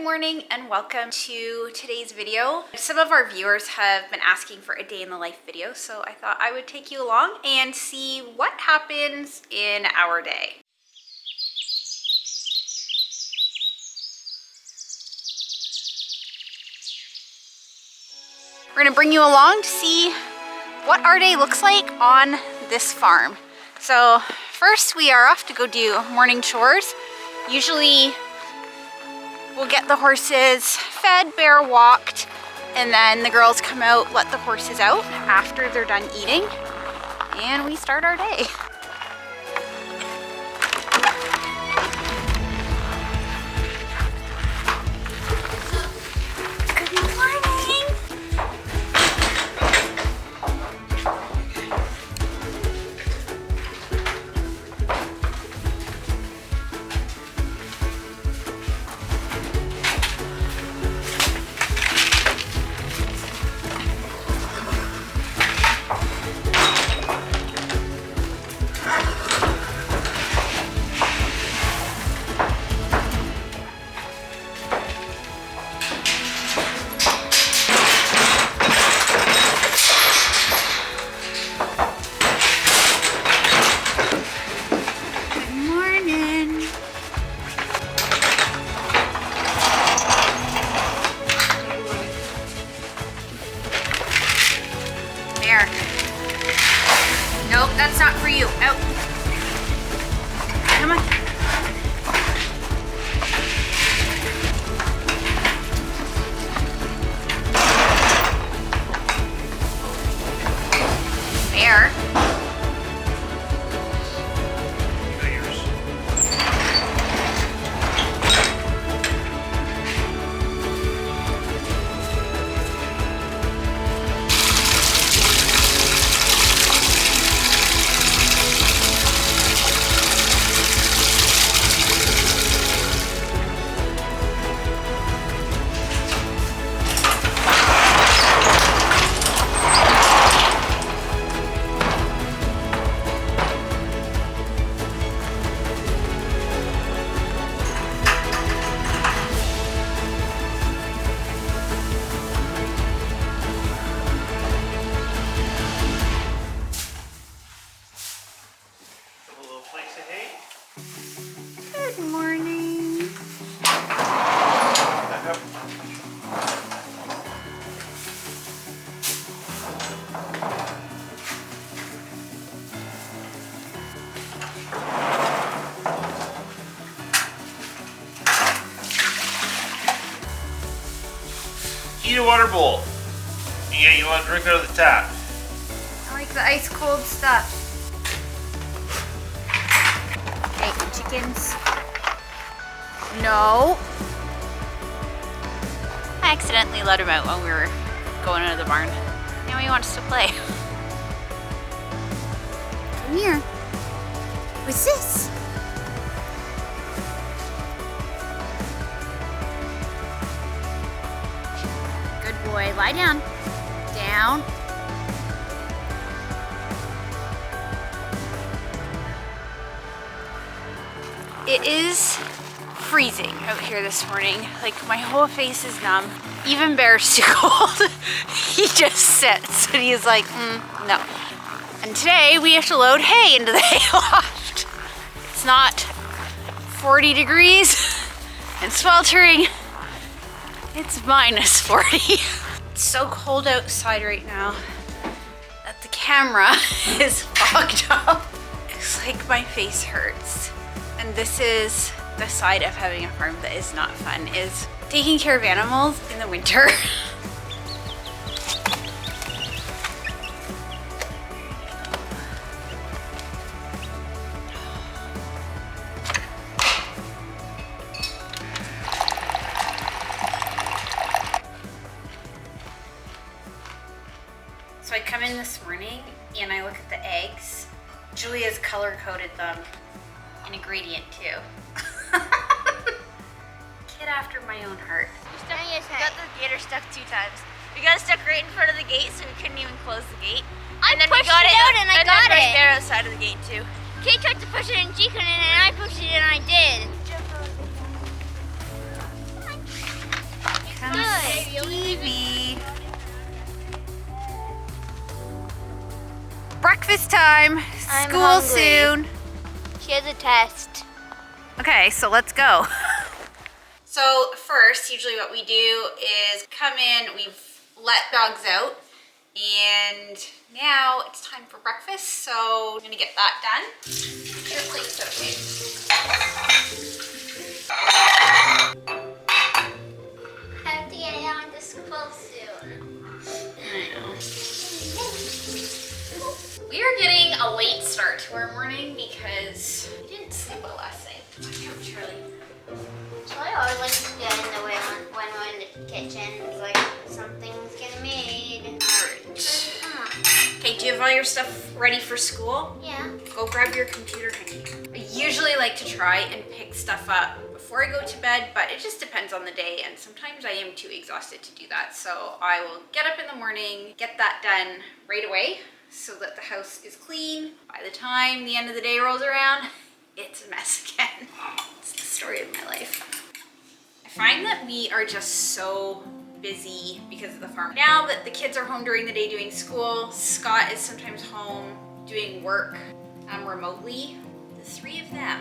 morning and welcome to today's video. Some of our viewers have been asking for a day in the life video, so I thought I would take you along and see what happens in our day. We're gonna bring you along to see what our day looks like on this farm. So first we are off to go do morning chores. Usually we'll get the horses fed, bear walked, and then the girls come out, let the horses out after they're done eating, and we start our day. Good morning. Nope, that's not for you. Out. Come on. Bear. Good morning. Heat a water bowl. Yeah, you want to drink out of the tap. I like the ice cold stuff. Okay, chickens. No. I accidentally let him out when we were going out of the barn. Now he wants to play. Come here. What's this? Good boy. Lie down. Down. It is freezing out here this morning. Like, my whole face is numb. Even Bear's too cold. He just sits and he's like, no. And today we have to load hay into the hayloft. It's not 40 degrees and sweltering. It's minus 40. It's so cold outside right now that the camera is fogged up. It's like my face hurts. And this is the side of having a farm that is not fun, is taking care of animals in the winter. So I come in this morning and I look at the eggs. Julia's color coded them in a gradient too. Kid after my own heart. We got the gator stuck 2 times. We got it stuck right in front of the gate, so we couldn't even close the gate. I pushed it out and I got right it. there outside of the gate too. Kate tried to push it and she couldn't, and I pushed it and I did. breakfast time. I'm School hungry. soon. She has a test. Okay, so let's go. So first, usually what we do is come in, we've let dogs out, and now it's time for breakfast, so I'm gonna get that done. Your plate's okay. I have to get on to school soon. I know. We are getting a late start to our morning because we didn't sleep well last night. Come, Charlie. Charlie always likes to get in the way when we're in the kitchen. It's like something's getting made. Alright. Come on. Okay, do you have all your stuff ready for school? Yeah. Go grab your computer, honey. I usually like to try and pick stuff up before I go to bed, but it just depends on the day, and sometimes I am too exhausted to do that. So I will get up in the morning, get that done right away so that the house is clean. By the time the end of the day rolls around, it's a mess again. It's the story of my life. I find that we are just so busy because of the farm. Now that the kids are home during the day doing school, Scott is sometimes home doing work remotely. The three of them,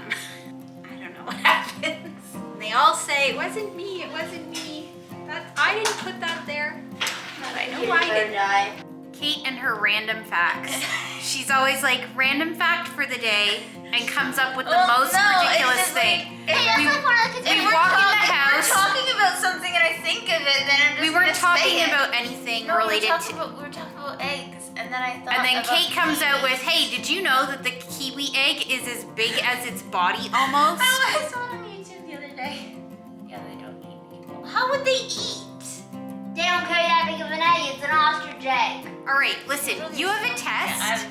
I don't know what happens. And they all say, it wasn't me, it wasn't me. I didn't put that there. But I know I didn't. Kate and her random facts. She's always like, random fact for the day, and comes up with the most ridiculous thing. Hey, that's like one of the kids. We walk in the house. We're talking about something and I think of it, then I'm just We weren't gonna say talking it. about anything No, related to. we were talking about eggs, and then I thought. And then about Kate comes out kiwis. with, hey, did you know that the kiwi egg is as big as its body almost? Oh, I saw it on YouTube the other day. Yeah, they don't eat people. How would they eat? They don't carry that big of an egg. It's an ostrich egg. All right, listen, you have a test.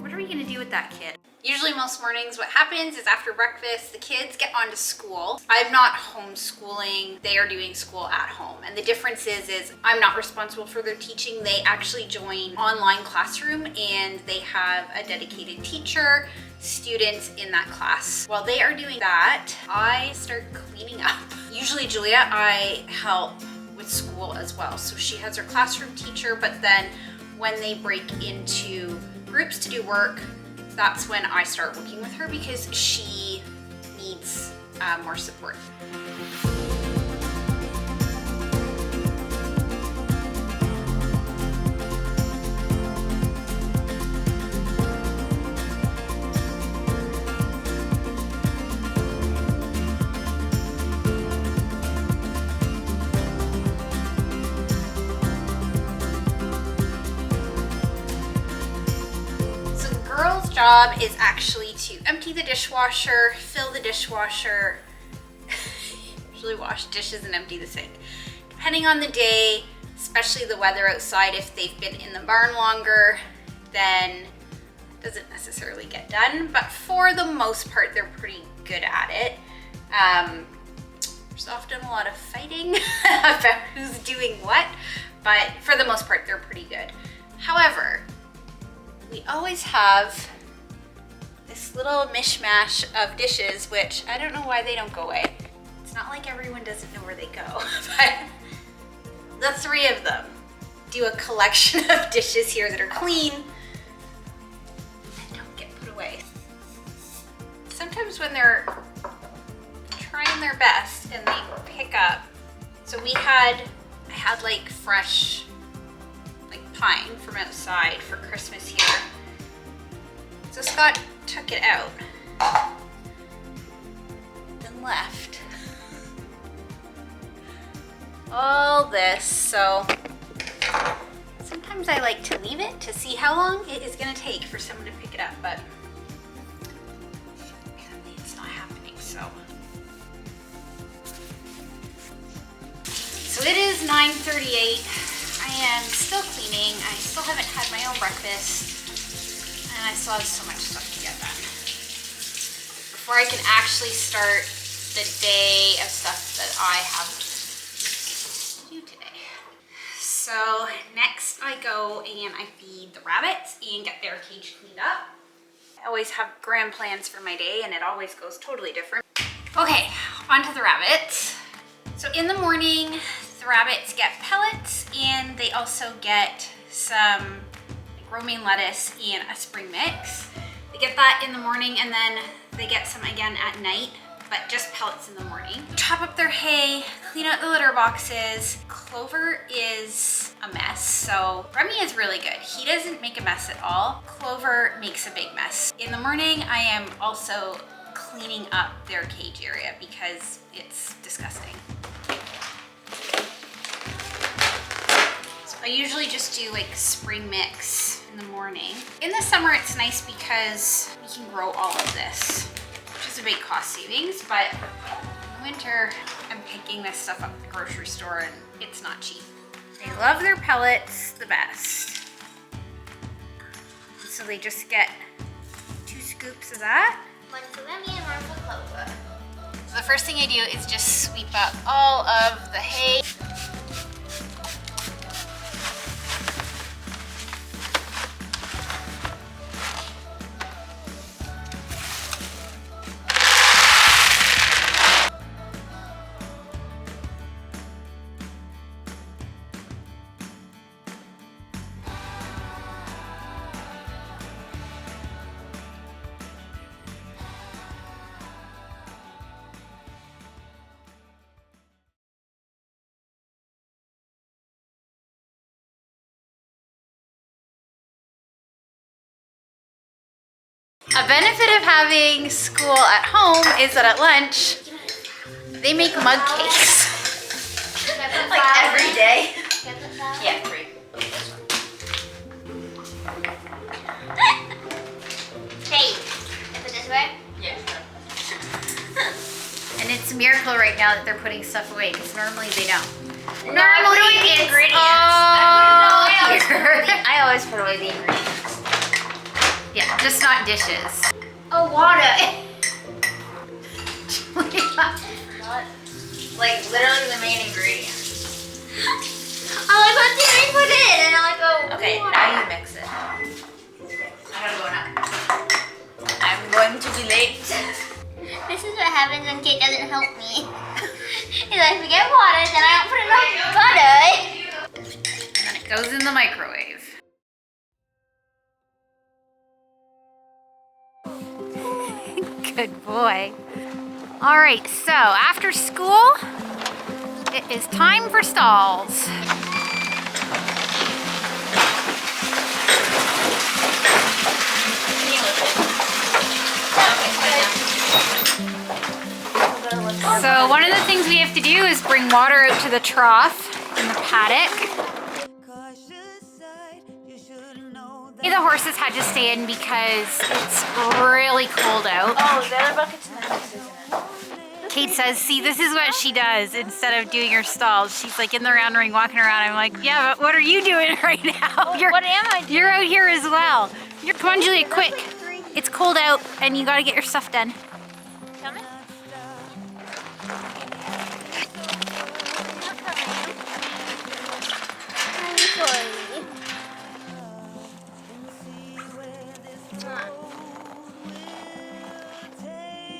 What are we gonna do with that kid? Usually most mornings what happens is after breakfast, the kids get on to school. I'm not homeschooling, they are doing school at home. And the difference is I'm not responsible for their teaching. They actually join online classroom and they have a dedicated teacher, students in that class. While they are doing that, I start cleaning up. Usually Julia, I help with school as well. So she has her classroom teacher, but then when they break into groups to do work, that's when I start working with her because she needs more support. Job is actually to empty the dishwasher, fill the dishwasher, usually wash dishes and empty the sink. Depending on the day, especially the weather outside, if they've been in the barn longer, then it doesn't necessarily get done, but for the most part, they're pretty good at it. There's often a lot of fighting about who's doing what, but for the most part, they're pretty good. However, we always have this little mishmash of dishes, which I don't know why they don't go away. It's not like everyone doesn't know where they go, but the three of them do a collection of dishes here that are clean and don't get put away. Sometimes when they're trying their best and they pick up, so I had like fresh pine from outside for Christmas here. So Scott took it out, then left all this. So sometimes I like to leave it to see how long it is gonna take for someone to pick it up, but it's not happening, so. So it is 9:38. I am still cleaning. I still haven't had my own breakfast. And I still have so much stuff to get done before I can actually start the day of stuff that I have to do today. So next I go and I feed the rabbits and get their cage cleaned up. I always have grand plans for my day and it always goes totally different. Okay, on to the rabbits. So in the morning, the rabbits get pellets and they also get some romaine lettuce and a spring mix. They get that in the morning and then they get some again at night, but just pellets in the morning. Chop up their hay, clean out the litter boxes. Clover is a mess, so Remy is really good. He doesn't make a mess at all. Clover makes a big mess. In the morning, I am also cleaning up their cage area because it's disgusting. So I usually just do like spring mix in the morning. In the summer, it's nice because we can grow all of this, which is a big cost savings, but in the winter, I'm picking this stuff up at the grocery store and it's not cheap. They love their pellets the best. So they just get 2 scoops of that. One for Remy and one for Clover. So the first thing I do is just sweep up all of the hay. A benefit of having school at home is that at lunch, they make mug cakes. Like every day. Yeah, 3. Hey, put it this way? Yeah. And it's a miracle right now that they're putting stuff away because normally they don't. Normally the ingredients. I always put away the ingredients. Yeah, just not dishes. Oh, water. Like literally the main ingredient. Oh, I put it in and I'm like, oh. Okay, water. now you mix it. I gotta go now. I'm going to be late. This is what happens when Kate doesn't help me. If I forget water, then I don't put enough butter. And then it goes in the microwave. Good boy. All right, so after school, it is time for stalls. So one of the things we have to do is bring water out to the trough in the paddock. The horses had to stay in because it's really cold out. Oh, the other bucket's in the house, isn't it? Kate says, see, this is what she does instead of doing her stalls. She's like in the round ring, walking around. I'm like, yeah, but what are you doing right now? What am I doing? You're out here as well. Come on, Julia, quick. It's cold out and you gotta get your stuff done. Tell me.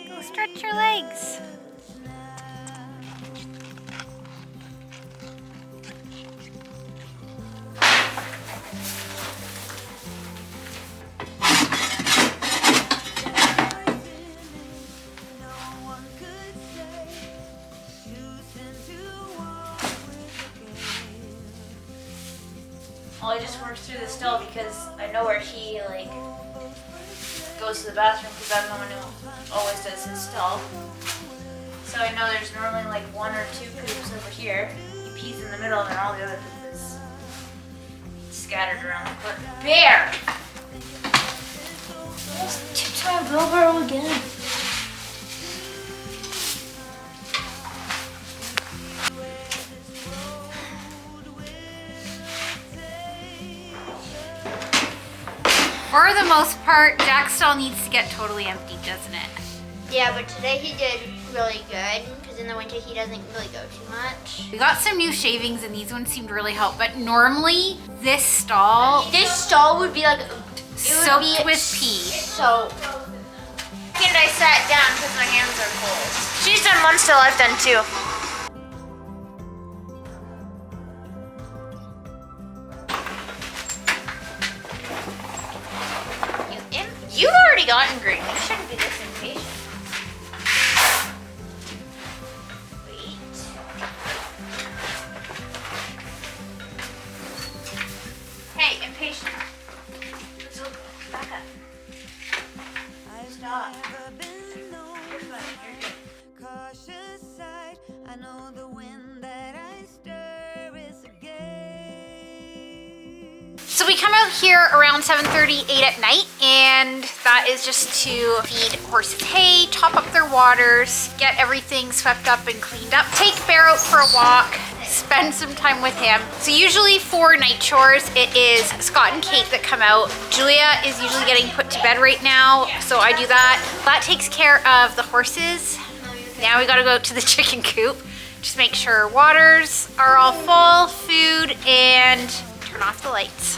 Go stretch your legs. Well, I just worked through the stall because I know where he like goes to the bathroom because I'm the one who always does his stall. So I know there's normally like 1 or 2 poops over here. He pees in the middle and then all the other poop is scattered around the corner. Bear! Let's tiptoe wheelbarrow again. For the most part, Jack's stall needs to get totally empty, doesn't it? Yeah, but today he did really good because in the winter he doesn't really go too much. We got some new shavings and these ones seemed really help, but normally this stall This stall would be like soaked with pee. So. And I sat down because my hands are cold. She's done 1 stall, I've done 2. gotten green. You shouldn't be this impatient. Wait. Hey, impatient. Let's look. Back up. Stop. You're fine. You're good. Cautious side, I know the wind that I stir is a gay. So we come out here around 7:30, 8 at night, and that is just to feed horses hay, top up their waters, get everything swept up and cleaned up, take Bear out for a walk, spend some time with him. So usually for night chores, it is Scott and Kate that come out. Julia is usually getting put to bed right now, so I do that. That takes care of the horses. Now we gotta go out to the chicken coop. Just make sure waters are all full, food, and turn off the lights.